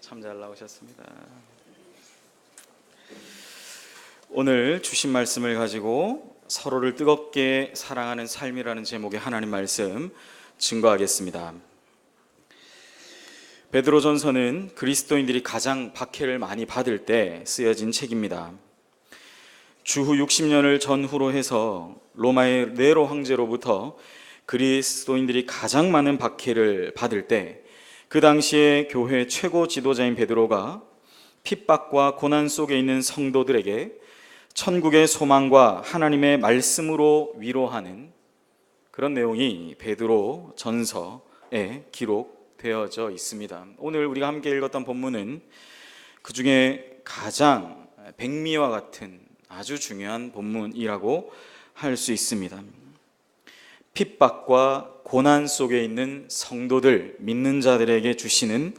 참 잘 나오셨습니다. 오늘 주신 말씀을 가지고 서로를 뜨겁게 사랑하는 삶이라는 제목의 하나님 말씀 증거하겠습니다. 베드로전서는 그리스도인들이 가장 박해를 많이 받을 때 쓰여진 책입니다. 주후 60년을 전후로 해서 로마의 네로 황제로부터 그리스도인들이 가장 많은 박해를 받을 때 그 당시에 교회 최고 지도자인 베드로가 핍박과 고난 속에 있는 성도들에게 천국의 소망과 하나님의 말씀으로 위로하는 그런 내용이 베드로 전서에 기록되어져 있습니다. 오늘 우리가 함께 읽었던 본문은 그 중에 가장 백미와 같은 아주 중요한 본문이라고 할 수 있습니다. 핍박과 고난 속에 있는 성도들, 믿는 자들에게 주시는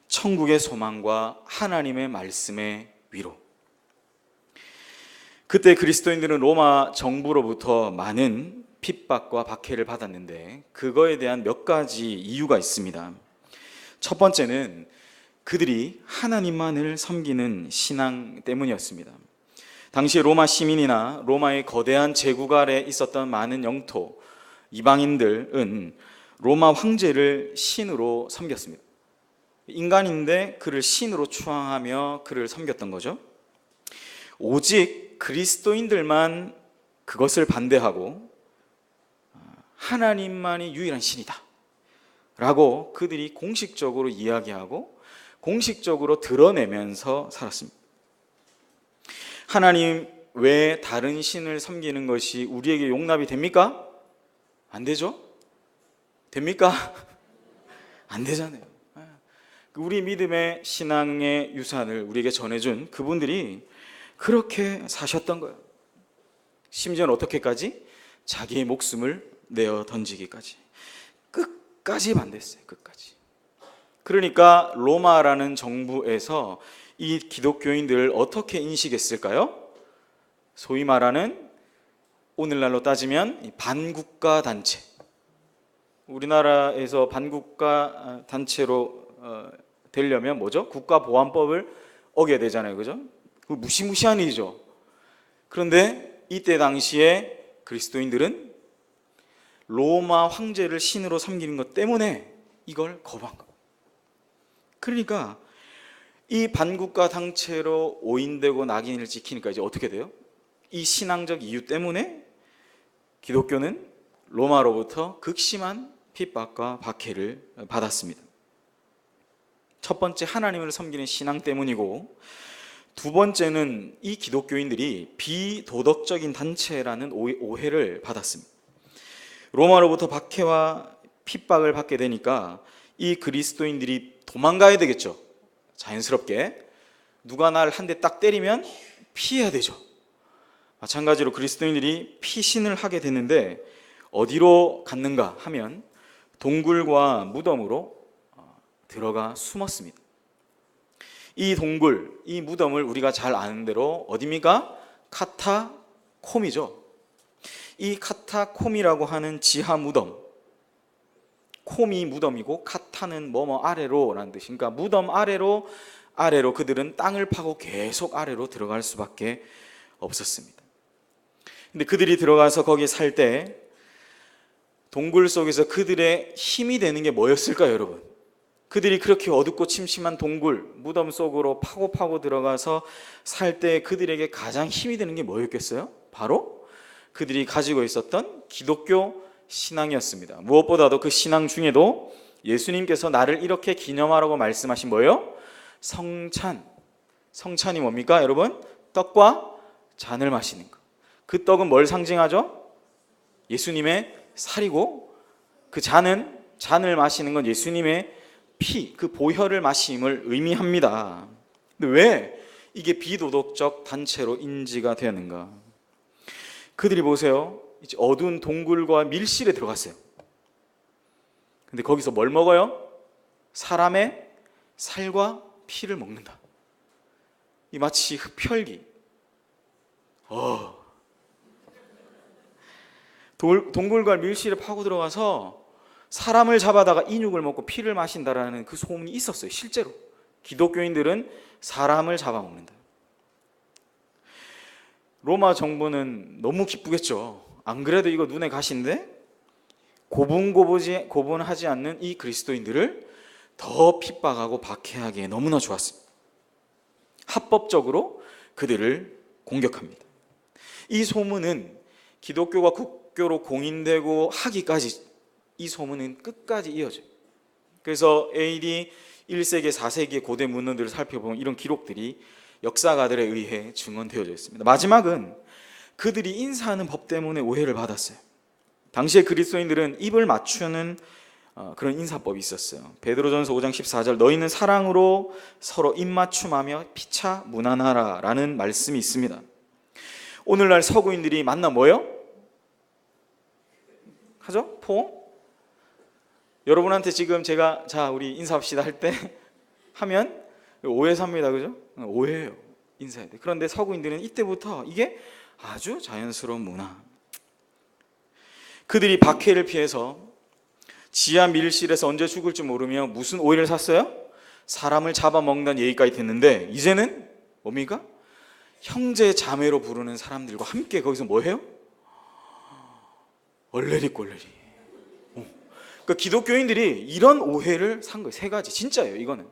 천국의 소망과 하나님의 말씀의 위로. 그때 그리스도인들은 로마 정부로부터 많은 핍박과 박해를 받았는데 그거에 대한 몇 가지 이유가 있습니다. 첫 번째는 그들이 하나님만을 섬기는 신앙 때문이었습니다. 당시 로마 시민이나 로마의 거대한 제국 아래 있었던 많은 영토, 이방인들은 로마 황제를 신으로 섬겼습니다. 인간인데 그를 신으로 추앙하며 그를 섬겼던 거죠. 오직 그리스도인들만 그것을 반대하고 하나님만이 유일한 신이다 라고 그들이 공식적으로 이야기하고 공식적으로 드러내면서 살았습니다. 하나님 외에 다른 신을 섬기는 것이 우리에게 용납이 됩니까? 안 되죠? 됩니까? 안 되잖아요. 우리 믿음의 신앙의 유산을 우리에게 전해준 그분들이 그렇게 사셨던 거예요. 심지어는 어떻게까지? 자기의 목숨을 내어 던지기까지. 끝까지 반대했어요. 끝까지. 그러니까 로마라는 정부에서 이 기독교인들을 어떻게 인식했을까요? 소위 말하는 오늘날로 따지면 반국가 단체. 우리나라에서 반국가 단체로 되려면 뭐죠? 국가보안법을 어겨야 되잖아요. 그죠? 무시무시한 일이죠. 그런데 이때 당시에 그리스도인들은 로마 황제를 신으로 섬기는 것 때문에 이걸 거부한 거예요. 그러니까 이 반국가 단체로 오인되고 낙인을 찍히니까 이제 어떻게 돼요? 이 신앙적 이유 때문에 기독교는 로마로부터 극심한 핍박과 박해를 받았습니다. 첫 번째, 하나님을 섬기는 신앙 때문이고, 두 번째는 이 기독교인들이 비도덕적인 단체라는 오해를 받았습니다. 로마로부터 박해와 핍박을 받게 되니까 이 그리스도인들이 도망가야 되겠죠. 자연스럽게 누가 날 한 대 딱 때리면 피해야 되죠. 마찬가지로 그리스도인들이 피신을 하게 되는데 어디로 갔는가 하면 동굴과 무덤으로 들어가 숨었습니다. 이 동굴, 이 무덤을 우리가 잘 아는 대로 어디입니까? 카타콤이죠. 이 카타콤이라고 하는 지하 무덤, 콤이 무덤이고 카타는 뭐뭐 아래로라는 뜻이니까 무덤 아래로 그들은 땅을 파고 계속 아래로 들어갈 수밖에 없었습니다. 근데 그들이 들어가서 거기 살 때 동굴 속에서 그들의 힘이 되는 게 뭐였을까요, 여러분? 그들이 그렇게 어둡고 침침한 동굴, 무덤 속으로 파고 들어가서 살 때 그들에게 가장 힘이 되는 게 뭐였겠어요? 바로 그들이 가지고 있었던 기독교 신앙이었습니다. 무엇보다도 그 신앙 중에도 예수님께서 나를 이렇게 기념하라고 말씀하신 뭐예요? 성찬. 성찬이 뭡니까, 여러분? 떡과 잔을 마시는 것. 그 떡은 뭘 상징하죠? 예수님의 살이고, 그 잔을 마시는 건 예수님의 피, 그 보혈을 마심을 의미합니다. 근데 왜 이게 비도덕적 단체로 인지가 되었는가? 그들이 보세요. 이제 어두운 동굴과 밀실에 들어갔어요. 근데 거기서 뭘 먹어요? 사람의 살과 피를 먹는다. 이 마치 흡혈귀. 동굴과 밀실에 파고 들어가서 사람을 잡아다가 인육을 먹고 피를 마신다라는 그 소문이 있었어요. 실제로 기독교인들은 사람을 잡아먹는다. 로마 정부는 너무 기쁘겠죠. 안 그래도 이거 눈에 가시인데 고분하지 않는 이 그리스도인들을 더 핍박하고 박해하기에 너무나 좋았습니다. 합법적으로 그들을 공격합니다. 이 소문은 기독교가 국교로 공인되고 하기까지 이 소문은 끝까지 이어져요. 그래서 AD 1세기, 4세기의 고대 문헌들을 살펴보면 이런 기록들이 역사가들에 의해 증언되어져 있습니다. 마지막은 그들이 인사하는 법 때문에 오해를 받았어요. 당시에 그리스도인들은 입을 맞추는 그런 인사법이 있었어요. 베드로전서 5장 14절 너희는 사랑으로 서로 입맞춤하며 피차 무난하라 라는 말씀이 있습니다. 오늘날 서구인들이 만나 뭐요? 하죠? 포옹? 여러분한테 지금 제가 자 우리 인사합시다 할 때 하면 오해 삽니다. 그죠? 오해예요. 인사해야 돼. 그런데 서구인들은 이때부터 이게 아주 자연스러운 문화. 그들이 박해를 피해서 지하 밀실에서 언제 죽을지 모르며 무슨 오해를 샀어요? 사람을 잡아먹는 얘기까지 됐는데 이제는 뭡니까? 형제 자매로 부르는 사람들과 함께 거기서 뭐 해요? 얼레리 꼴레리. 그러니까 기독교인들이 이런 오해를 산 거예요. 세 가지. 진짜예요. 이거는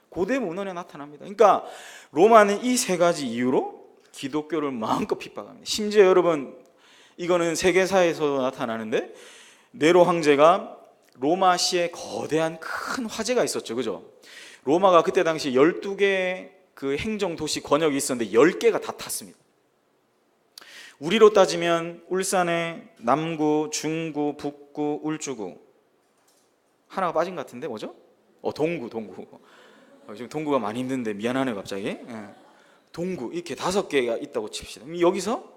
고대 문헌에 나타납니다. 그러니까 로마는 이 세 가지 이유로 기독교를 마음껏 핍박합니다. 심지어 여러분 이거는 세계사에서도 나타나는데 네로 황제가 로마시에 거대한 큰 화재가 있었죠. 그죠? 로마가 그때 당시 12개 그 행정도시 권역이 있었는데 10개가 다 탔습니다. 우리로 따지면 울산의 남구, 중구, 북구, 울주구 하나가 빠진 것 같은데 뭐죠? 동구. 지금 동구가 많이 힘든데 미안하네요 갑자기. 예. 동구 이렇게 5개가 있다고 칩시다. 여기서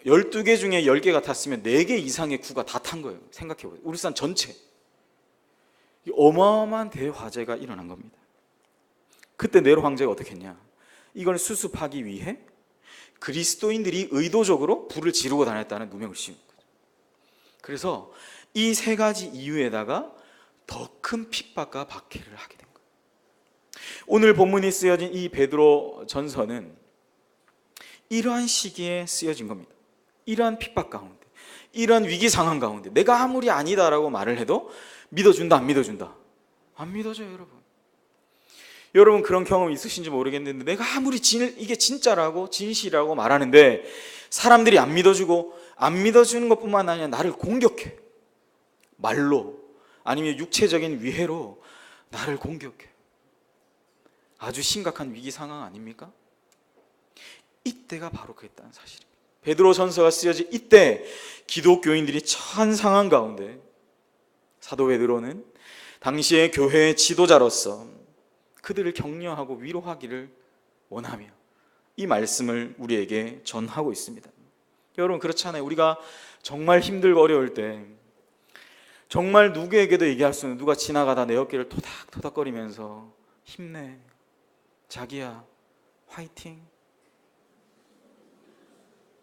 12개 중에 10개가 탔으면 4개 이상의 구가 다 탄 거예요. 생각해보세요. 울산 전체. 어마어마한 대화재가 일어난 겁니다. 그때 네로 황제가 어떻게 했냐? 이걸 수습하기 위해 그리스도인들이 의도적으로 불을 지르고 다녔다는 누명을 씌운 거죠. 그래서 이 세 가지 이유에다가 더 큰 핍박과 박해를 하게 된 거예요. 오늘 본문이 쓰여진 이 베드로 전서는 이러한 시기에 쓰여진 겁니다. 이러한 핍박 가운데, 이러한 위기 상황 가운데 내가 아무리 아니다라고 말을 해도 믿어준다, 안 믿어준다? 안 믿어져요, 여러분. 여러분 그런 경험 있으신지 모르겠는데 내가 아무리 이게 진짜라고 진실이라고 말하는데 사람들이 안 믿어주고 안 믿어주는 것뿐만 아니라 나를 공격해. 말로 아니면 육체적인 위해로 나를 공격해. 아주 심각한 위기 상황 아닙니까? 이때가 바로 그랬다는 사실입니다. 베드로 전서가 쓰여진 이때 기독교인들이 처한 상황 가운데 사도 베드로는 당시의 교회의 지도자로서 그들을 격려하고 위로하기를 원하며 이 말씀을 우리에게 전하고 있습니다. 여러분 그렇잖아요. 우리가 정말 힘들고 어려울 때 정말 누구에게도 얘기할 수 없는 누가 지나가다 내 어깨를 토닥토닥거리면서 힘내, 자기야, 화이팅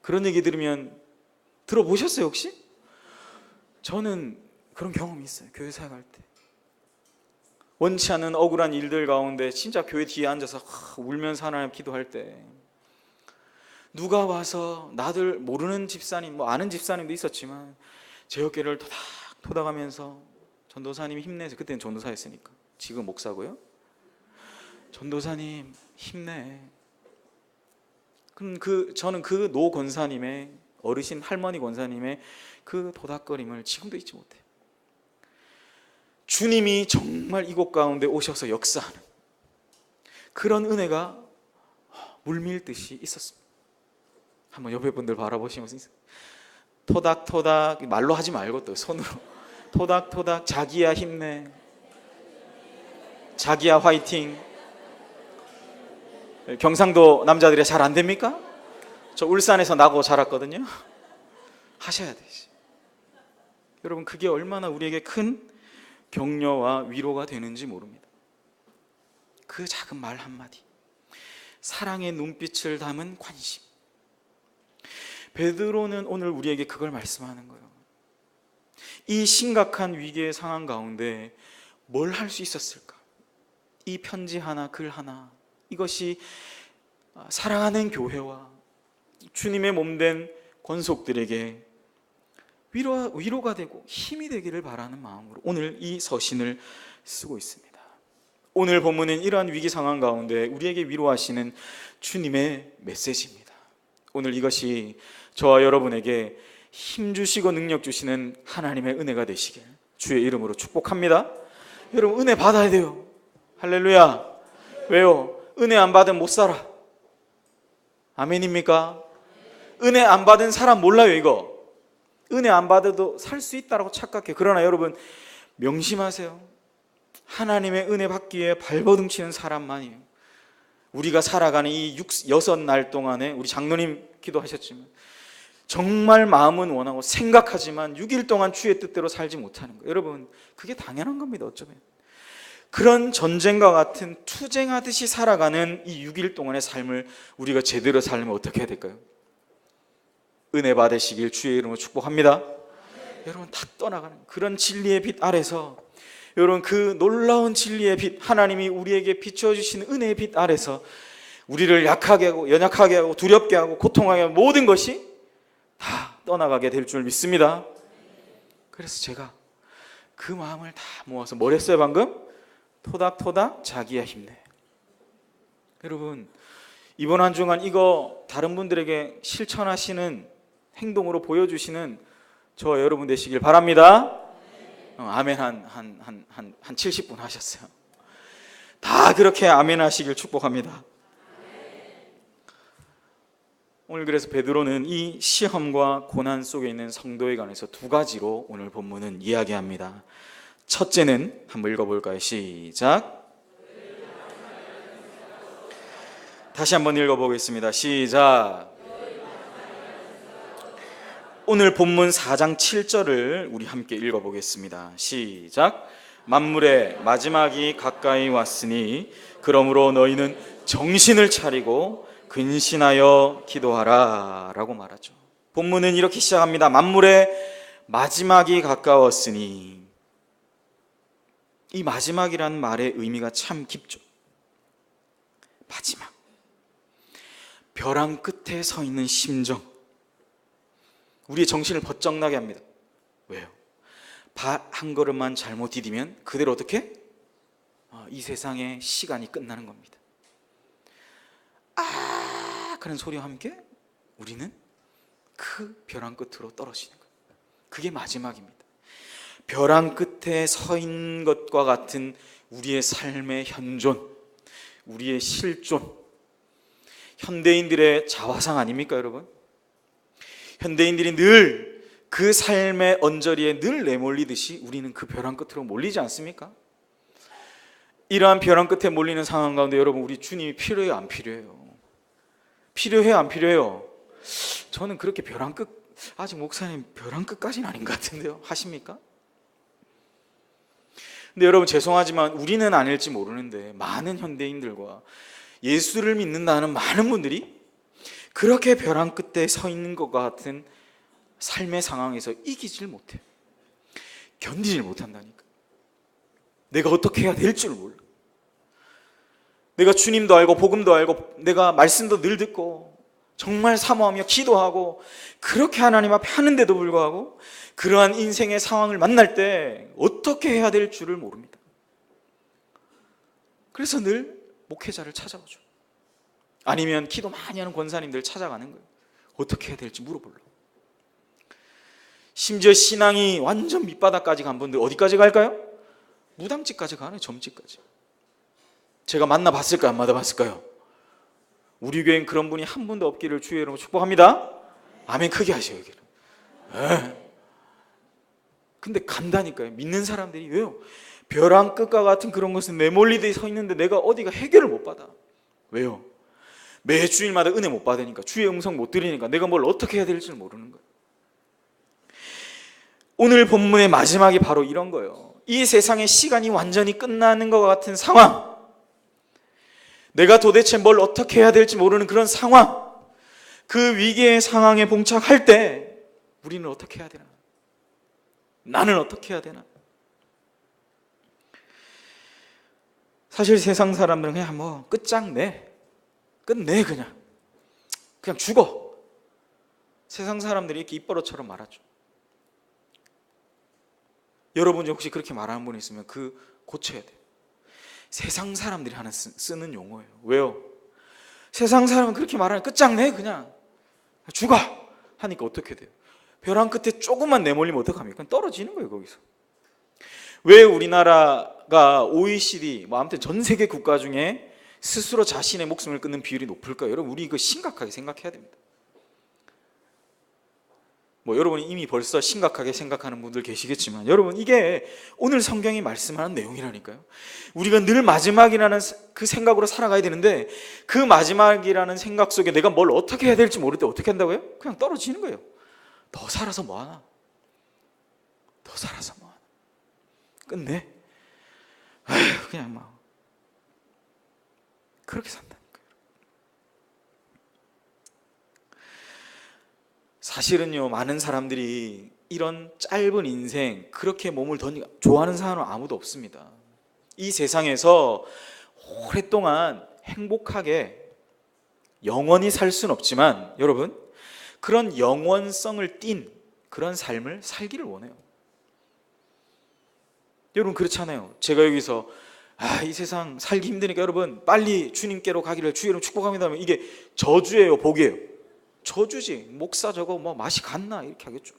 그런 얘기 들으면 들어보셨어요 혹시? 저는 그런 경험이 있어요. 교회 사역할 때 원치 않은 억울한 일들 가운데 진짜 교회 뒤에 앉아서 울면서 하나님 기도할 때 누가 와서 나들 모르는 집사님 뭐 아는 집사님도 있었지만 제 어깨를 토닥토닥하면서 전도사님 힘내세요. 그때는 전도사였으니까 지금 목사고요. 전도사님 힘내. 그럼 저는 그 노 권사님의 어르신 할머니 권사님의 그 도닥거림을 지금도 잊지 못해요. 주님이 정말 이곳 가운데 오셔서 역사하는 그런 은혜가 물밀듯이 있었습니다. 한번 옆에 분들 바라보시면서 토닥토닥 말로 하지 말고 또 손으로 토닥토닥 자기야 힘내, 자기야 화이팅. 경상도 남자들이 잘 안 됩니까? 저 울산에서 나고 자랐거든요. 하셔야 되지. 여러분 그게 얼마나 우리에게 큰 격려와 위로가 되는지 모릅니다. 그 작은 말 한마디, 사랑의 눈빛을 담은 관심. 베드로는 오늘 우리에게 그걸 말씀하는 거예요. 이 심각한 위기의 상황 가운데 뭘 할 수 있었을까? 이 편지 하나, 글 하나, 이것이 사랑하는 교회와 주님의 몸된 권속들에게 위로가 되고 힘이 되기를 바라는 마음으로 오늘 이 서신을 쓰고 있습니다. 오늘 본문은 이러한 위기 상황 가운데 우리에게 위로하시는 주님의 메시지입니다. 오늘 이것이 저와 여러분에게 힘 주시고 능력 주시는 하나님의 은혜가 되시길 주의 이름으로 축복합니다. 여러분, 은혜 받아야 돼요. 할렐루야. 왜요? 은혜 안 받으면 못 살아. 아멘입니까? 은혜 안 받은 사람 몰라요. 이거 은혜 안 받아도 살 수 있다라고 착각해. 그러나 여러분 명심하세요. 하나님의 은혜 받기 위해 발버둥 치는 사람만이에요. 우리가 살아가는 이 6날 동안에 우리 장로님 기도하셨지만 정말 마음은 원하고 생각하지만 6일 동안 주의 뜻대로 살지 못하는 거예요. 여러분, 그게 당연한 겁니다. 어쩌면 그런 전쟁과 같은 투쟁하듯이 살아가는 이 6일 동안의 삶을 우리가 제대로 살려면 어떻게 해야 될까요? 은혜 받으시길 주의 이름으로 축복합니다. 여러분, 다 떠나가는 그런 진리의 빛 아래서, 여러분, 그 놀라운 진리의 빛, 하나님이 우리에게 비춰주신 은혜의 빛 아래서 우리를 약하게 하고 연약하게 하고 두렵게 하고 고통하게 하고 모든 것이 다 떠나가게 될 줄 믿습니다. 그래서 제가 그 마음을 다 모아서 뭘 했어요 방금? 토닥토닥 자기야 힘내. 여러분, 이번 한 주간 이거 다른 분들에게 실천하시는 행동으로 보여주시는 저 여러분 되시길 바랍니다. 아멘 한 70분 하셨어요. 다 그렇게 아멘 하시길 축복합니다. 오늘 그래서 베드로는 이 시험과 고난 속에 있는 성도에 관해서 두 가지로 오늘 본문은 이야기합니다. 첫째는 한번 읽어볼까요? 시작. 다시 한번 읽어보겠습니다. 시작. 오늘 본문 4장 7절을 우리 함께 읽어보겠습니다. 시작. 만물의 마지막이 가까이 왔으니 그러므로 너희는 정신을 차리고 근신하여 기도하라 라고 말하죠. 본문은 이렇게 시작합니다. 만물의 마지막이 가까웠으니. 이 마지막이라는 말의 의미가 참 깊죠. 마지막, 벼랑 끝에 서 있는 심정, 우리의 정신을 번쩍 나게 합니다. 왜요? 발 한 걸음만 잘못 디디면 그대로 어떻게? 이 세상의 시간이 끝나는 겁니다. 그런 소리와 함께 우리는 그 벼랑 끝으로 떨어지는 거예요. 그게 마지막입니다. 벼랑 끝에 서 있는 것과 같은 우리의 삶의 현존, 우리의 실존, 현대인들의 자화상 아닙니까 여러분? 현대인들이 늘 그 삶의 언저리에 늘 내몰리듯이 우리는 그 벼랑 끝으로 몰리지 않습니까? 이러한 벼랑 끝에 몰리는 상황 가운데 여러분, 우리 주님이 필요해요, 안 필요해요? 필요해요, 안 필요해요? 저는 그렇게 벼랑 끝, 아직 목사님 벼랑 끝까지는 아닌 것 같은데요. 하십니까? 근데 여러분, 죄송하지만 우리는 아닐지 모르는데 많은 현대인들과 예수를 믿는다는 많은 분들이 그렇게 벼랑 끝에 서 있는 것 같은 삶의 상황에서 이기질 못해요. 견디질 못한다니까. 내가 어떻게 해야 될 줄 몰라. 내가 주님도 알고 복음도 알고 내가 말씀도 늘 듣고 정말 사모하며 기도하고 그렇게 하나님 앞에 하는데도 불구하고 그러한 인생의 상황을 만날 때 어떻게 해야 될 줄을 모릅니다. 그래서 늘 목회자를 찾아오죠. 아니면 기도 많이 하는 권사님들 찾아가는 거예요. 어떻게 해야 될지 물어보려고. 심지어 신앙이 완전 밑바닥까지 간 분들 어디까지 갈까요? 무당집까지 가네. 점집까지. 제가 만나봤을까요? 안 만나봤을까요? 우리 교회엔 그런 분이 한 분도 없기를 주의 이름으로 축복합니다. 아멘 크게 하셔요. 근데 간다니까요. 믿는 사람들이. 왜요? 벼랑 끝과 같은 그런 것은 내몰리듯이 서 있는데 내가 어디가 해결을 못 받아. 왜요? 매 주일마다 은혜 못 받으니까, 주의 음성 못 들으니까 내가 뭘 어떻게 해야 될지 모르는 거예요. 오늘 본문의 마지막이 바로 이런 거예요. 이 세상의 시간이 완전히 끝나는 것 같은 상황, 내가 도대체 뭘 어떻게 해야 될지 모르는 그런 상황, 그 위기의 상황에 봉착할 때 우리는 어떻게 해야 되나? 나는 어떻게 해야 되나? 사실 세상 사람들은 그냥 뭐 끝장내, 끝내, 그냥 죽어. 세상 사람들이 이렇게 입버릇처럼 말하죠. 여러분 혹시 그렇게 말하는 분이 있으면 고쳐야 돼요. 세상 사람들이 쓰는 용어예요. 왜요? 세상 사람은 그렇게 말하면 끝장내, 그냥 죽어 하니까 어떻게 돼요? 벼랑 끝에 조금만 내몰리면 어떡합니까? 떨어지는 거예요, 거기서. 왜 우리나라가 OECD, 아무튼 전 세계 국가 중에 스스로 자신의 목숨을 끊는 비율이 높을까요? 여러분, 우리 이거 심각하게 생각해야 됩니다. 여러분이 이미 벌써 심각하게 생각하는 분들 계시겠지만, 여러분, 이게 오늘 성경이 말씀하는 내용이라니까요. 우리가 늘 마지막이라는 그 생각으로 살아가야 되는데, 그 마지막이라는 생각 속에 내가 뭘 어떻게 해야 될지 모를 때 어떻게 한다고요? 그냥 떨어지는 거예요. 더 살아서 뭐하나? 더 살아서 뭐하나? 끝내? 아휴, 그냥 막 그렇게 산다는 거예요. 사실은요, 많은 사람들이 이런 짧은 인생 그렇게 몸을 좋아하는 사람은 아무도 없습니다. 이 세상에서 오랫동안 행복하게 영원히 살 수는 없지만, 여러분, 그런 영원성을 띤 그런 삶을 살기를 원해요. 여러분, 그렇잖아요. 제가 여기서 이 세상 살기 힘드니까 여러분 빨리 주님께로 가기를 주의 이름 축복합니다 하면 이게 저주예요, 복이에요? 저주지. 목사 저거 맛이 갔나 이렇게 하겠죠.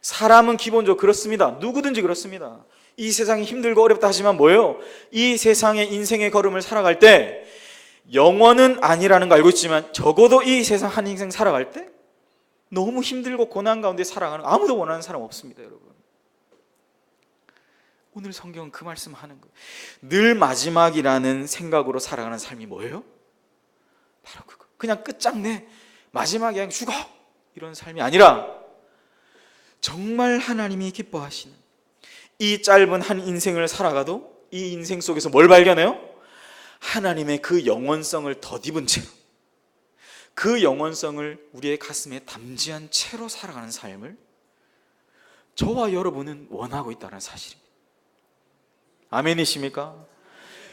사람은 기본적으로 그렇습니다. 누구든지 그렇습니다. 이 세상이 힘들고 어렵다 하지만 뭐예요? 이 세상의 인생의 걸음을 살아갈 때 영원은 아니라는 거 알고 있지만, 적어도 이 세상 한 인생 살아갈 때 너무 힘들고 고난 가운데 살아가는 거 아무도 원하는 사람 없습니다, 여러분. 오늘 성경은 그 말씀 하는 거예요. 늘 마지막이라는 생각으로 살아가는 삶이 뭐예요? 바로 그거. 그냥 끝장내, 마지막에 그냥 죽어, 이런 삶이 아니라 정말 하나님이 기뻐하시는 이 짧은 한 인생을 살아가도 이 인생 속에서 뭘 발견해요? 하나님의 그 영원성을 덧입은 채로, 그 영원성을 우리의 가슴에 담지한 채로 살아가는 삶을 저와 여러분은 원하고 있다는 사실입니다. 아멘이십니까?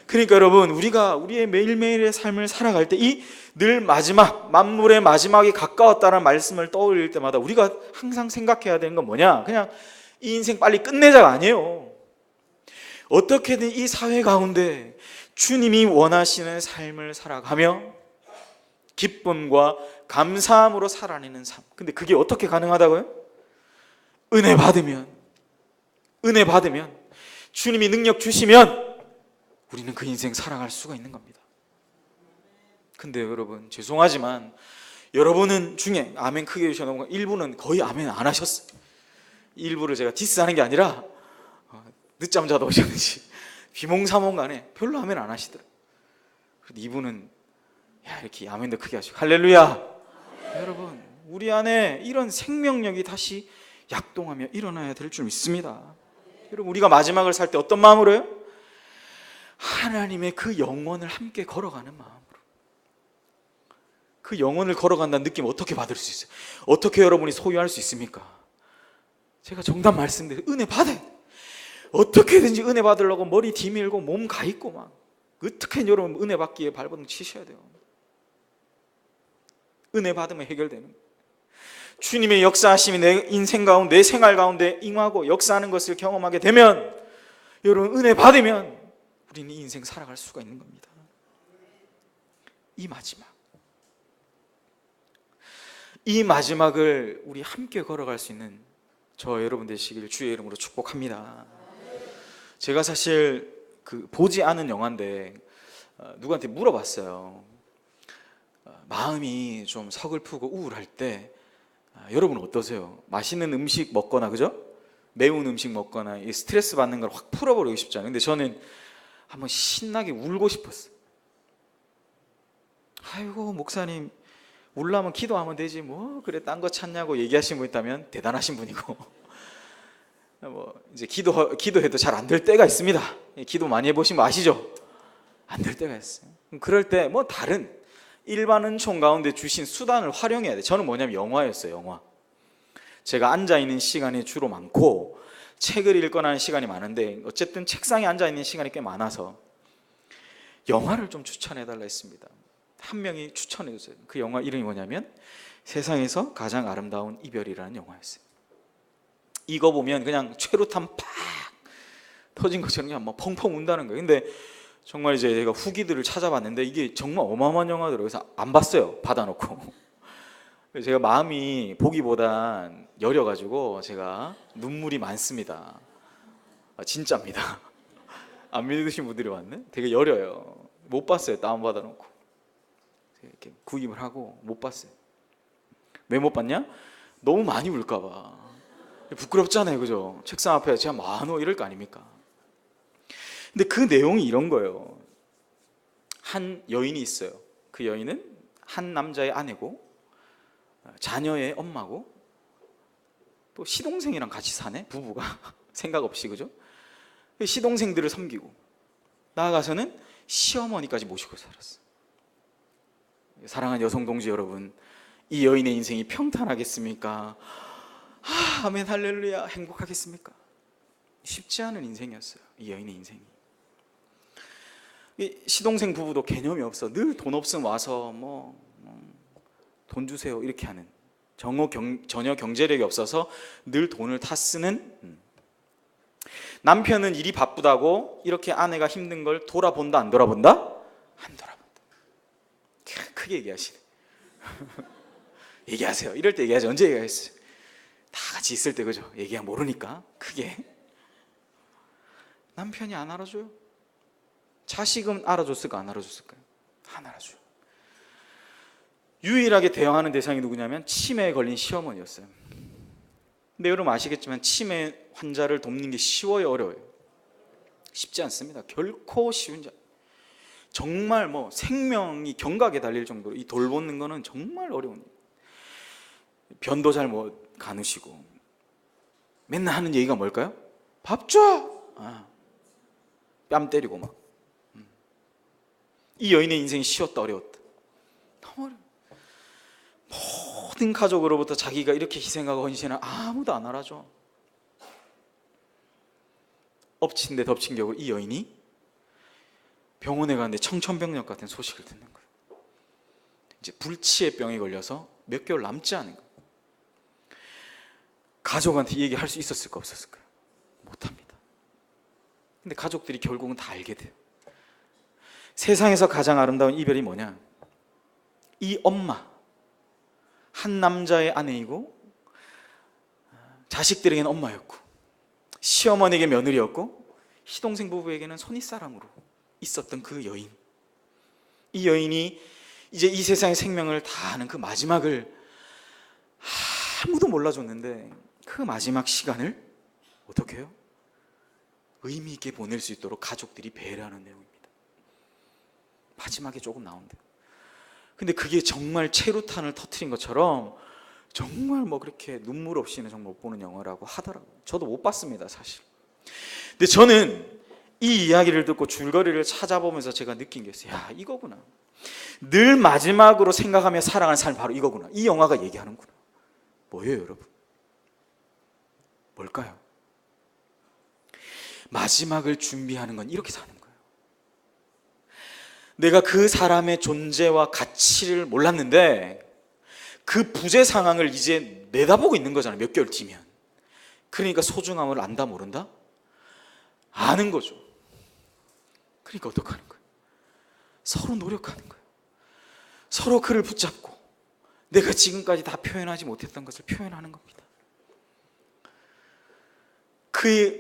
그러니까 여러분, 우리가 우리의 매일매일의 삶을 살아갈 때 이 늘 마지막, 만물의 마지막이 가까웠다는 말씀을 떠올릴 때마다 우리가 항상 생각해야 되는 건 뭐냐? 그냥 이 인생 빨리 끝내자가 아니에요. 어떻게든 이 사회 가운데 주님이 원하시는 삶을 살아가며 기쁨과 감사함으로 살아내는 삶. 근데 그게 어떻게 가능하다고요? 은혜 받으면, 주님이 능력 주시면 우리는 그 인생 살아갈 수가 있는 겁니다. 근데 여러분, 죄송하지만 여러분은 중에 아멘 크게 해주셔서 일부는 거의 아멘 안 하셨어요. 일부를 제가 디스하는 게 아니라 늦잠 자다 오셨는지 비몽사몽 간에 별로 아멘 안 하시더라고요. 그런데 이분은 이렇게 아멘도 크게 하시고 할렐루야. 여러분, 우리 안에 이런 생명력이 다시 약동하며 일어나야 될 줄 믿습니다. 여러분, 우리가 마지막을 살 때 어떤 마음으로요? 하나님의 그 영혼을 함께 걸어가는 마음으로. 그 영혼을 걸어간다는 느낌 어떻게 받을 수 있어요? 어떻게 여러분이 소유할 수 있습니까? 제가 정답 말씀드려요. 은혜 받아요. 어떻게든지 은혜 받으려고 머리 뒤밀고 몸 가 있고 막 어떻게 여러분 은혜 받기에 발버둥 치셔야 돼요. 은혜 받으면 해결되는 거예요. 주님의 역사하심이 내 인생 가운데, 내 생활 가운데 임하고 역사하는 것을 경험하게 되면, 여러분 은혜 받으면 우리는 이 인생 살아갈 수가 있는 겁니다. 이 마지막을 우리 함께 걸어갈 수 있는 저 여러분 되시길 주의 이름으로 축복합니다. 제가 사실 보지 않은 영화인데 누구한테 물어봤어요. 마음이 좀 서글프고 우울할 때 여러분 어떠세요? 맛있는 음식 먹거나, 그죠? 매운 음식 먹거나 이 스트레스 받는 걸 확 풀어버리고 싶잖아요. 근데 저는 한번 신나게 울고 싶었어요. 아이고 목사님, 울라면 기도하면 되지 뭐 그래 딴 거 찾냐고 얘기하신 분 있다면 대단하신 분이고 이제 기도해도 잘 안 될 때가 있습니다. 기도 많이 해보신 거 아시죠? 안 될 때가 있어요. 그럴 때 다른 일반 은총 가운데 주신 수단을 활용해야 돼. 저는 뭐냐면 영화였어요. 영화. 제가 앉아있는 시간이 주로 많고 책을 읽거나 하는 시간이 많은데 어쨌든 책상에 앉아 있는 시간이 꽤 많아서 영화를 좀 추천해달라 했습니다. 한 명이 추천해 주세요. 그 영화 이름이 뭐냐면 세상에서 가장 아름다운 이별이라는 영화였어요. 이거 보면 그냥 최루탄 팍 터진 것처럼 그냥 막 펑펑 운다는 거예요. 근데 정말 이제 제가 후기들을 찾아봤는데 이게 정말 어마어마한 영화더라고요. 그래서 안 봤어요. 받아놓고. 제가 마음이 보기보단 여려가지고 제가 눈물이 많습니다. 진짜입니다. 안 믿으신 분들이 많네. 되게 여려요. 못 봤어요. 다운 받아놓고 이렇게 구입을 하고 못 봤어요. 왜 못 봤냐? 너무 많이 울까봐. 부끄럽잖아요, 그죠? 책상 앞에 제가 만호 이럴 거 아닙니까? 근데 그 내용이 이런 거예요. 한 여인이 있어요. 그 여인은 한 남자의 아내고 자녀의 엄마고 또 시동생이랑 같이 사네, 부부가. 생각 없이, 그죠? 시동생들을 섬기고 나아가서는 시어머니까지 모시고 살았어. 사랑하는 여성 동지 여러분, 이 여인의 인생이 평탄하겠습니까? 아멘 할렐루야 행복하겠습니까? 쉽지 않은 인생이었어요. 이 여인의 인생이. 이 시동생 부부도 개념이 없어. 늘 돈 없으면 와서 돈 주세요 이렇게 하는, 전혀 경제력이 없어서 늘 돈을 다 쓰는. 남편은 일이 바쁘다고 이렇게 아내가 힘든 걸 돌아본다 안 돌아본다? 안 돌아본다. 크게 얘기하시네. 얘기하세요. 이럴 때 얘기하지. 언제 얘기했어요? 다 같이 있을 때, 그죠? 얘기하면 모르니까 크게. 남편이 안 알아줘요. 자식은 알아줬을까 안 알아줬을까요? 안 알아줘요. 유일하게 대화하는 대상이 누구냐면 치매에 걸린 시어머니였어요. 근데 여러분 아시겠지만 치매 환자를 돕는 게 쉬워요, 어려워요? 쉽지 않습니다. 결코 쉬운 일. 정말 생명이 경각에 달릴 정도로 이 돌보는 거는 정말 어려운 일. 변도 잘 못 가누시고 맨날 하는 얘기가 뭘까요? 밥 줘! 뺨 때리고 막. 이 여인의 인생이 쉬웠다 어려웠다? 너무 어려워. 모든 가족으로부터 자기가 이렇게 희생하고 헌신을 아무도 안 알아줘. 엎친 데 덮친 격으로 이 여인이 병원에 가는데 청천벽력 같은 소식을 듣는 거예요. 이제 불치의 병에 걸려서 몇 개월 남지 않은 거예요. 가족한테 얘기할 수 있었을까 없었을까요? 못합니다. 근데 가족들이 결국은 다 알게 돼요. 세상에서 가장 아름다운 이별이 뭐냐? 이 엄마, 한 남자의 아내이고 자식들에게는 엄마였고 시어머니에게 며느리였고 시동생 부부에게는 손윗사랑으로 있었던 그 여인. 이 여인이 이제 이 세상의 생명을 다하는 그 마지막을 아무도 몰라줬는데 그 마지막 시간을 어떻게 해요? 의미 있게 보낼 수 있도록 가족들이 배려하는 내용입니다. 마지막에 조금 나온대요. 근데 그게 정말 최루탄을 터뜨린 것처럼 정말 그렇게 눈물 없이는 정말 못 보는 영화라고 하더라고요. 저도 못 봤습니다, 사실. 근데 저는 이 이야기를 듣고 줄거리를 찾아보면서 제가 느낀 게 있어요. 야, 이거구나. 늘 마지막으로 생각하며 살아가는 삶이 바로 이거구나. 이 영화가 얘기하는구나. 뭐예요, 여러분? 뭘까요? 마지막을 준비하는 건 이렇게 사는 거예요. 내가 그 사람의 존재와 가치를 몰랐는데 그 부재 상황을 이제 내다보고 있는 거잖아요. 몇 개월 뒤면. 그러니까 소중함을 안다 모른다? 아는 거죠. 그러니까 어떻게 하는 거예요? 서로 노력하는 거예요. 서로 그를 붙잡고 내가 지금까지 다 표현하지 못했던 것을 표현하는 겁니다.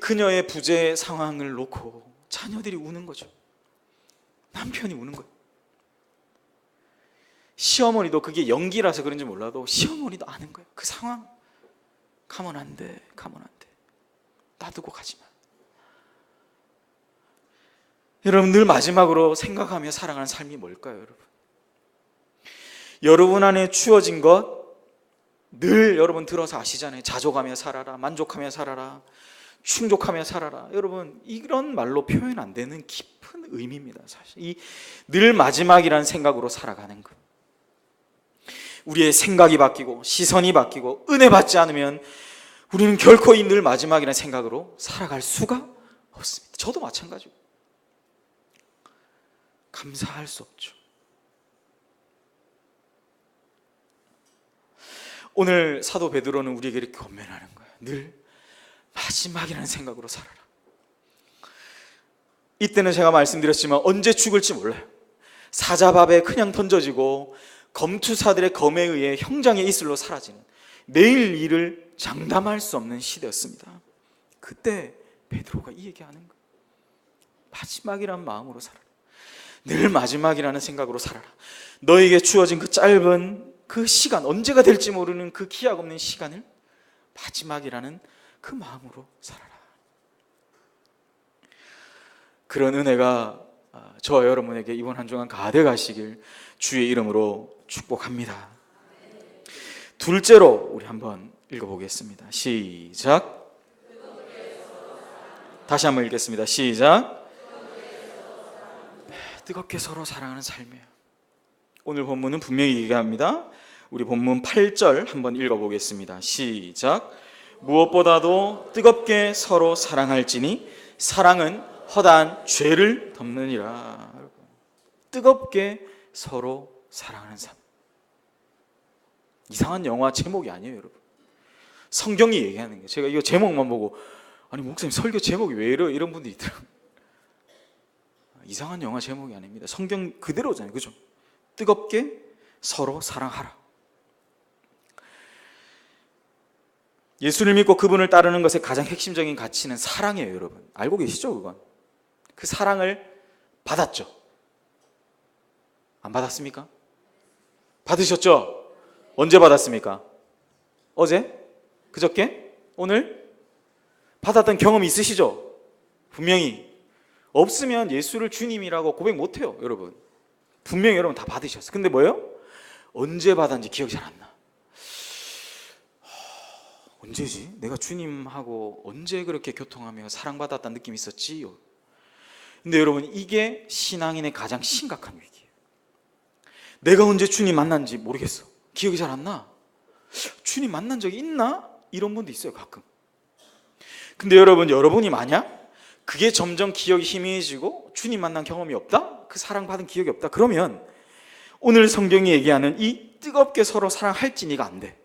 그녀의 부재 상황을 놓고 자녀들이 우는 거죠. 남편이 우는 거예요. 시어머니도 그게 연기라서 그런지 몰라도 시어머니도 아는 거예요. 그 상황. 가면 안 돼. 가면 안 돼. 놔두고 가지 마. 여러분 늘 마지막으로 생각하며 살아가는 삶이 뭘까요, 여러분? 여러분 안에 주어진 것 늘 여러분 들어서 아시잖아요. 자족하며 살아라. 만족하며 살아라. 충족하며 살아라. 여러분 이런 말로 표현 안 되는 깊은 의미입니다. 사실 이 늘 마지막이라는 생각으로 살아가는 것. 우리의 생각이 바뀌고 시선이 바뀌고 은혜 받지 않으면 우리는 결코 이 늘 마지막이라는 생각으로 살아갈 수가 없습니다. 저도 마찬가지고 감사할 수 없죠. 오늘 사도 베드로는 우리에게 이렇게 권면하는 거예요. 늘 마지막이라는 생각으로 살아라. 이때는 제가 말씀드렸지만 언제 죽을지 몰라요. 사자밥에 그냥 던져지고 검투사들의 검에 의해 형장의 이슬로 사라지는, 내일 일을 장담할 수 없는 시대였습니다. 그때 베드로가 이 얘기하는 거예요. 마지막이란 마음으로 살아라. 늘 마지막이라는 생각으로 살아라. 너에게 주어진 그 짧은 그 시간, 언제가 될지 모르는 그 기약 없는 시간을 마지막이라는 그 마음으로 살아라. 그런 은혜가 저와 여러분에게 이번 한 주간 가득하시길 주의 이름으로 축복합니다. 둘째로 우리 한번 읽어보겠습니다. 시작. 다시 한번 읽겠습니다. 시작. 뜨겁게 서로 사랑하는 삶이에요. 오늘 본문은 분명히 얘기합니다. 우리 본문 8절 한번 읽어보겠습니다. 시작. 무엇보다도 뜨겁게 서로 사랑할지니 사랑은 허다한 죄를 덮느니라. 뜨겁게 서로 사랑하는 삶. 이상한 영화 제목이 아니에요, 여러분. 성경이 얘기하는 거예요. 제가 이거 제목만 보고 아니 목사님 설교 제목이 왜 이래요? 이런 분들이 있더라고요. 이상한 영화 제목이 아닙니다. 성경 그대로잖아요, 그죠? 뜨겁게 서로 사랑하라. 예수를 믿고 그분을 따르는 것의 가장 핵심적인 가치는 사랑이에요, 여러분. 알고 계시죠, 그건? 그 사랑을 받았죠? 안 받았습니까? 받으셨죠? 언제 받았습니까? 어제? 그저께? 오늘? 받았던 경험이 있으시죠? 분명히. 없으면 예수를 주님이라고 고백 못해요, 여러분. 분명히 여러분 다 받으셨어요. 근데 뭐예요? 언제 받았는지 기억이 잘 안 나. 언제지? 내가 주님하고 언제 그렇게 교통하며 사랑받았다는 느낌이 있었지? 근데 여러분, 이게 신앙인의 가장 심각한 위기예요. 내가 언제 주님 만난지 모르겠어. 기억이 잘 안 나. 주님 만난 적이 있나? 이런 분도 있어요, 가끔. 근데 여러분이 만약 그게 점점 기억이 희미해지고 주님 만난 경험이 없다? 그 사랑받은 기억이 없다? 그러면 오늘 성경이 얘기하는 이 뜨겁게 서로 사랑할지니가 안 돼.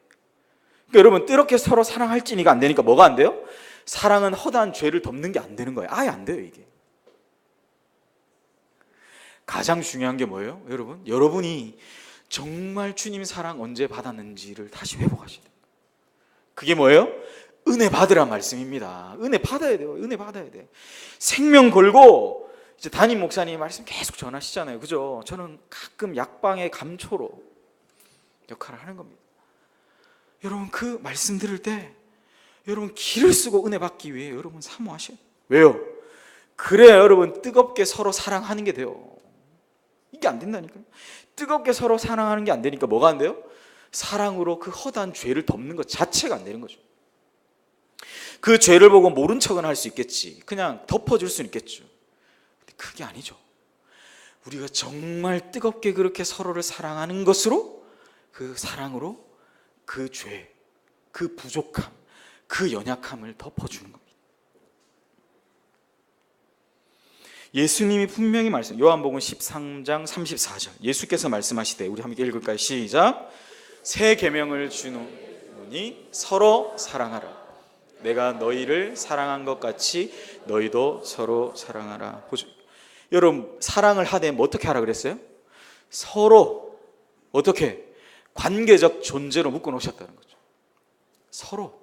그러니까 여러분, 뜨겁게 서로 사랑할지니가 안 되니까 뭐가 안 돼요? 사랑은 허다한 죄를 덮는 게 안 되는 거예요. 아예 안 돼요, 이게. 가장 중요한 게 뭐예요? 여러분이 정말 주님 사랑 언제 받았는지를 다시 회복하셔야 돼요. 그게 뭐예요? 은혜 받으란 말씀입니다. 은혜 받아야 돼요. 은혜 받아야 돼. 생명 걸고 이제 담임 목사님 말씀 계속 전하시잖아요, 그죠? 저는 가끔 약방의 감초로 역할을 하는 겁니다. 여러분, 그 말씀 들을 때 여러분 기를 쓰고 은혜 받기 위해 여러분 사모하셔요. 왜요? 그래야 여러분 뜨겁게 서로 사랑하는 게 돼요. 이게 안 된다니까요. 뜨겁게 서로 사랑하는 게 안 되니까 뭐가 안 돼요? 사랑으로 그 허다한 죄를 덮는 것 자체가 안 되는 거죠. 그 죄를 보고 모른 척은 할 수 있겠지. 그냥 덮어줄 수는 있겠죠. 근데 그게 아니죠. 우리가 정말 뜨겁게 그렇게 서로를 사랑하는 것으로, 그 사랑으로 그 죄, 그 부족함, 그 연약함을 덮어주는 겁니다. 예수님이 분명히 요한복음 13장 34절 예수께서 말씀하시되, 우리 함께 읽을까요? 시작. 새 계명을 주노니 서로 사랑하라. 내가 너희를 사랑한 것 같이 너희도 서로 사랑하라. 보죠. 여러분, 사랑을 하되 뭐 어떻게 하라 그랬어요? 서로 어떻게? 관계적 존재로 묶어 놓으셨다는 거죠. 서로.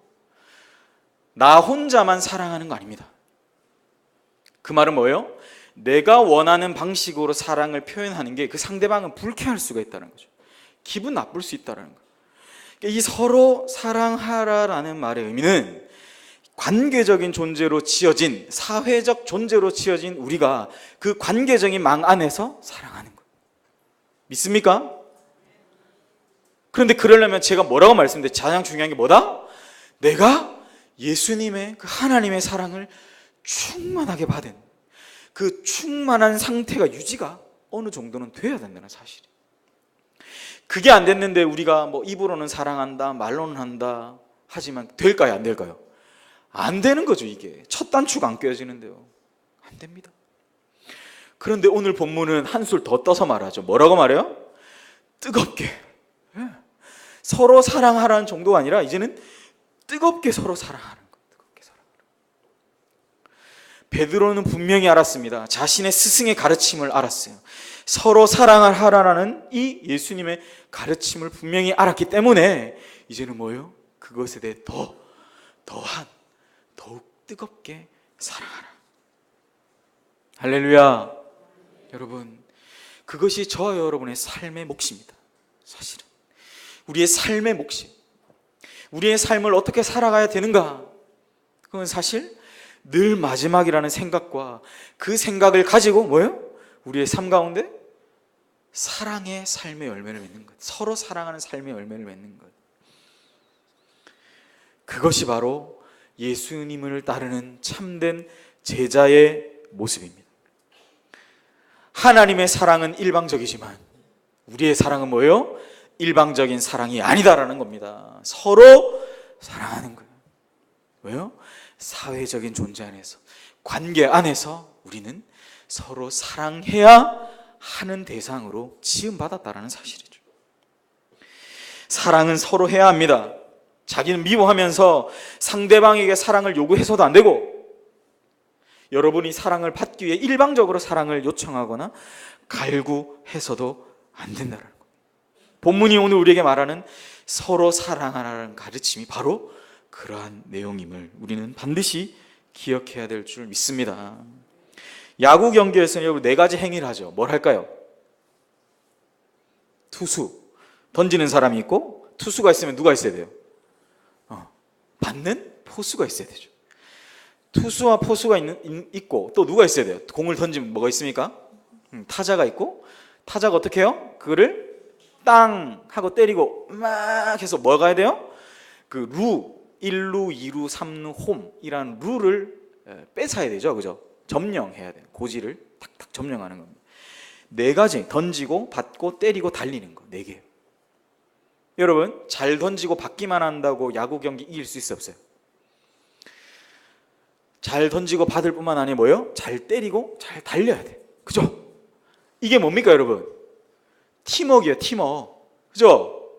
나 혼자만 사랑하는 거 아닙니다. 그 말은 뭐예요? 내가 원하는 방식으로 사랑을 표현하는 게 그 상대방은 불쾌할 수가 있다는 거죠. 기분 나쁠 수 있다는 거예요. 이 서로 사랑하라라는 말의 의미는 관계적인 존재로 지어진, 사회적 존재로 지어진 우리가 그 관계적인 망 안에서 사랑하는 거예요. 믿습니까? 그런데 그러려면 제가 뭐라고 말씀드렸죠? 가장 중요한 게 뭐다? 내가 예수님의 그 하나님의 사랑을 충만하게 받은 그 충만한 상태가 유지가 어느 정도는 돼야 된다는 사실이. 그게 안 됐는데 우리가 뭐 입으로는 사랑한다, 말로는 한다 하지만 될까요? 안 될까요? 안 되는 거죠. 이게 첫 단추가 안 꿰어지는데요. 안 됩니다. 그런데 오늘 본문은 한술 더 떠서 말하죠. 뭐라고 말해요? 뜨겁게. 서로 사랑하라는 정도가 아니라 이제는 뜨겁게 서로 사랑하는 것. 뜨겁게 사랑하는 것. 베드로는 분명히 알았습니다. 자신의 스승의 가르침을 알았어요. 서로 사랑하라는 이 예수님의 가르침을 분명히 알았기 때문에 이제는 뭐예요? 그것에 대해 더욱 뜨겁게 사랑하라. 할렐루야. 여러분, 그것이 저와 여러분의 삶의 몫입니다. 사실은 우리의 삶의 몫이, 우리의 삶을 어떻게 살아가야 되는가, 그건 사실 늘 마지막이라는 생각과 그 생각을 가지고 뭐예요? 우리의 삶 가운데 사랑의 삶의 열매를 맺는 것, 서로 사랑하는 삶의 열매를 맺는 것, 그것이 바로 예수님을 따르는 참된 제자의 모습입니다. 하나님의 사랑은 일방적이지만 우리의 사랑은 뭐예요? 일방적인 사랑이 아니다라는 겁니다. 서로 사랑하는 거예요. 왜요? 사회적인 존재 안에서, 관계 안에서 우리는 서로 사랑해야 하는 대상으로 지음받았다라는 사실이죠. 사랑은 서로 해야 합니다. 자기는 미워하면서 상대방에게 사랑을 요구해서도 안 되고, 여러분이 사랑을 받기 위해 일방적으로 사랑을 요청하거나 갈구해서도 안 된다는 거예요. 본문이 오늘 우리에게 말하는 서로 사랑하라는 가르침이 바로 그러한 내용임을 우리는 반드시 기억해야 될 줄 믿습니다. 야구 경기에서는 여러분 4가지 행위를 하죠. 뭘 할까요? 투수, 던지는 사람이 있고, 투수가 있으면 누가 있어야 돼요? 받는 포수가 있어야 되죠. 투수와 포수가 있고 또 누가 있어야 돼요? 공을 던지면 뭐가 있습니까? 타자가 있고, 타자가 어떻게 해요? 그거를 땅 하고 때리고 막 해서 뭐 가야 돼요? 그 루, 1루, 2루, 3루, 홈이라는 루를 뺏어야 되죠. 그죠? 점령해야 돼요. 고지를 탁탁 점령하는 겁니다. 4가지, 던지고 받고 때리고 달리는 거, 4개. 여러분, 잘 던지고 받기만 한다고 야구 경기 이길 수 있어요, 없어요? 잘 던지고 받을 뿐만 아니라 뭐예요? 잘 때리고 잘 달려야 돼. 그죠? 이게 뭡니까, 여러분? 팀워크예요, 팀워크. 그죠?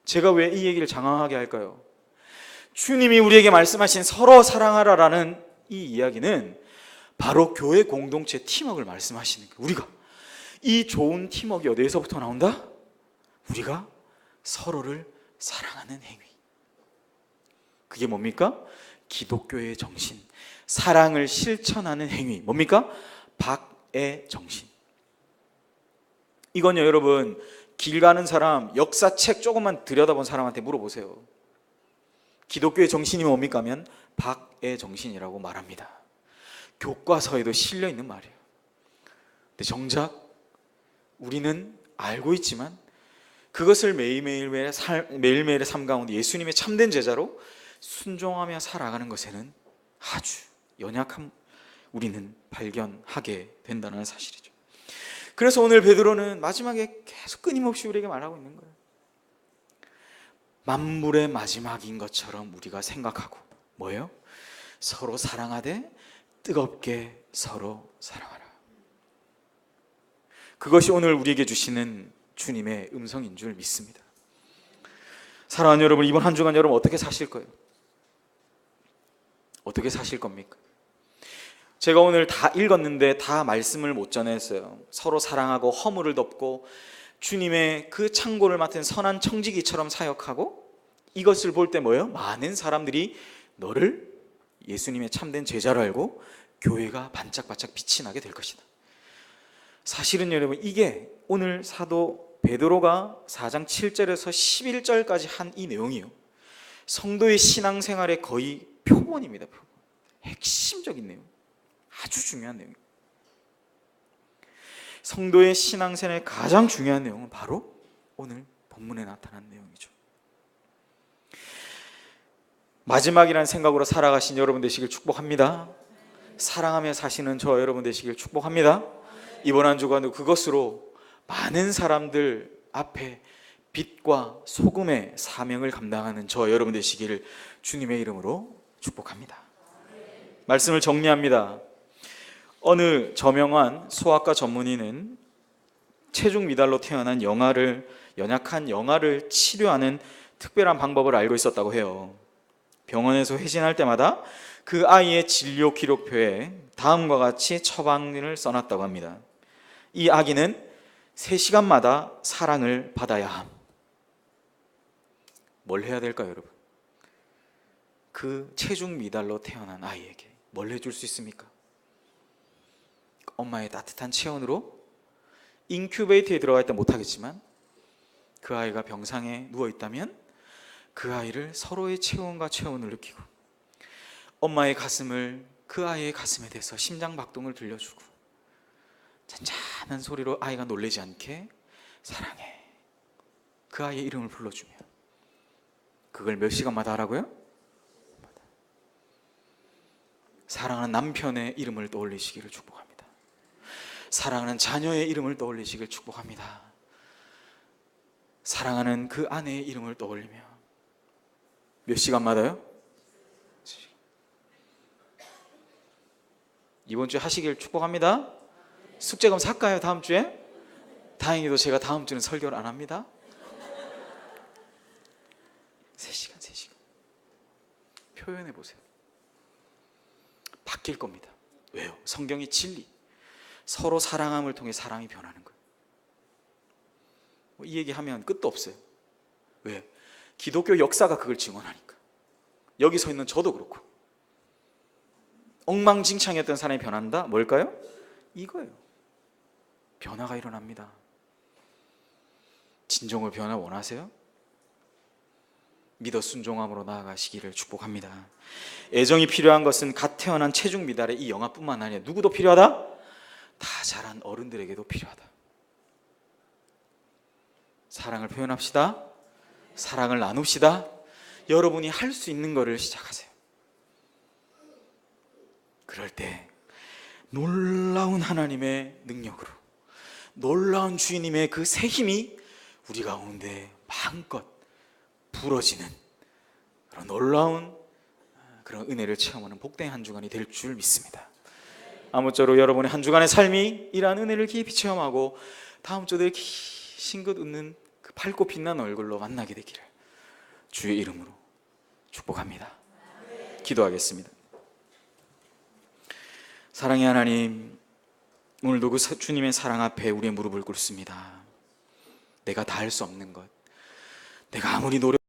제가 왜 이 얘기를 장황하게 할까요? 주님이 우리에게 말씀하신 서로 사랑하라라는 이 이야기는 바로 교회 공동체 팀워크를 말씀하시는 거예요. 우리가 이 좋은 팀워크가 어디에서부터 나온다? 우리가 서로를 사랑하는 행위. 그게 뭡니까? 기독교의 정신, 사랑을 실천하는 행위. 뭡니까? 박의 정신. 이건요, 여러분, 길 가는 사람, 역사책 조금만 들여다본 사람한테 물어보세요. 기독교의 정신이 뭡니까 하면 박의 정신이라고 말합니다. 교과서에도 실려 있는 말이에요. 근데 정작 우리는 알고 있지만 그것을 매일매일의 삶 가운데 예수님의 참된 제자로 순종하며 살아가는 것에는 아주 연약함 우리는 발견하게 된다는 사실이죠. 그래서 오늘 베드로는 마지막에 계속 끊임없이 우리에게 말하고 있는 거예요. 만물의 마지막인 것처럼 우리가 생각하고 뭐예요? 서로 사랑하되 뜨겁게 서로 사랑하라. 그것이 오늘 우리에게 주시는 주님의 음성인 줄 믿습니다. 사랑하는 여러분, 이번 한 주간 여러분 어떻게 사실 거예요? 어떻게 사실 겁니까? 제가 오늘 다 읽었는데 다 말씀을 못 전했어요. 서로 사랑하고 허물을 덮고 주님의 그 창고를 맡은 선한 청지기처럼 사역하고, 이것을 볼 때 뭐예요? 많은 사람들이 너를 예수님의 참된 제자로 알고 교회가 반짝반짝 빛이 나게 될 것이다. 사실은 여러분, 이게 오늘 사도 베드로가 4장 7절에서 11절까지 한 이 내용이요, 성도의 신앙생활의 거의 표본입니다. 표본. 핵심적인 내용, 아주 중요한 내용. 성도의 신앙생활의 가장 중요한 내용은 바로 오늘 본문에 나타난 내용이죠. 마지막이라는 생각으로 살아가신 여러분 되시길 축복합니다. 사랑하며 사시는 저 여러분 되시길 축복합니다. 이번 한 주간도 그것으로 많은 사람들 앞에 빛과 소금의 사명을 감당하는 저 여러분 되시기를 주님의 이름으로 축복합니다. 말씀을 정리합니다. 어느 저명한 소아과 전문의는 체중 미달로 태어난 연약한 영아를 치료하는 특별한 방법을 알고 있었다고 해요. 병원에서 회진할 때마다 그 아이의 진료 기록표에 다음과 같이 처방을 써놨다고 합니다. 이 아기는 3시간마다 사랑을 받아야 함. 뭘 해야 될까요, 여러분? 그 체중 미달로 태어난 아이에게 뭘 해줄 수 있습니까? 엄마의 따뜻한 체온으로 인큐베이터에 들어가 있다 못하겠지만 그 아이가 병상에 누워있다면 그 아이를 서로의 체온과 체온을 느끼고 엄마의 가슴을 그 아이의 가슴에 대서 심장박동을 들려주고 잔잔한 소리로 아이가 놀라지 않게 사랑해, 그 아이의 이름을 불러주며 그걸 몇 시간마다 하라고요? 사랑하는 남편의 이름을 떠올리시기를 축복합니다. 사랑하는 자녀의 이름을 떠올리시기를 축복합니다. 사랑하는 그 아내의 이름을 떠올리며 몇 시간마다요? 이번 주에 하시길 축복합니다. 숙제금 살까요? 다음 주에? 다행히도 제가 다음 주는 설교를 안 합니다. 3시간 표현해 보세요. 바뀔 겁니다. 왜요? 성경의 진리, 서로 사랑함을 통해 사랑이 변하는 거예요. 이 얘기하면 끝도 없어요. 왜? 기독교 역사가 그걸 증언하니까. 여기 서 있는 저도 그렇고 엉망진창이었던 사람이 변한다? 뭘까요? 이거예요. 변화가 일어납니다. 진정으로 변화 원하세요? 믿어 순종함으로 나아가시기를 축복합니다. 애정이 필요한 것은 갓 태어난 체중 미달의 이 영아뿐만 아니라 누구도 필요하다? 다 자란 어른들에게도 필요하다. 사랑을 표현합시다. 사랑을 나눕시다. 여러분이 할 수 있는 것을 시작하세요. 그럴 때 놀라운 하나님의 능력으로, 놀라운 주님의 그 새 힘이 우리 가운데 마음껏 부러지는 그런 놀라운 그런 은혜를 체험하는 복된 한 주간이 될 줄 믿습니다. 아무쪼록 여러분의 한 주간의 삶이 이러한 은혜를 깊이 체험하고 다음 주도 이렇게 싱긋 웃는 그 밝고 빛난 얼굴로 만나게 되기를 주의 이름으로 축복합니다. 기도하겠습니다. 사랑의 하나님, 오늘도 그 주님의 사랑 앞에 우리의 무릎을 꿇습니다. 내가 다 할 수 없는 것, 내가 아무리 노력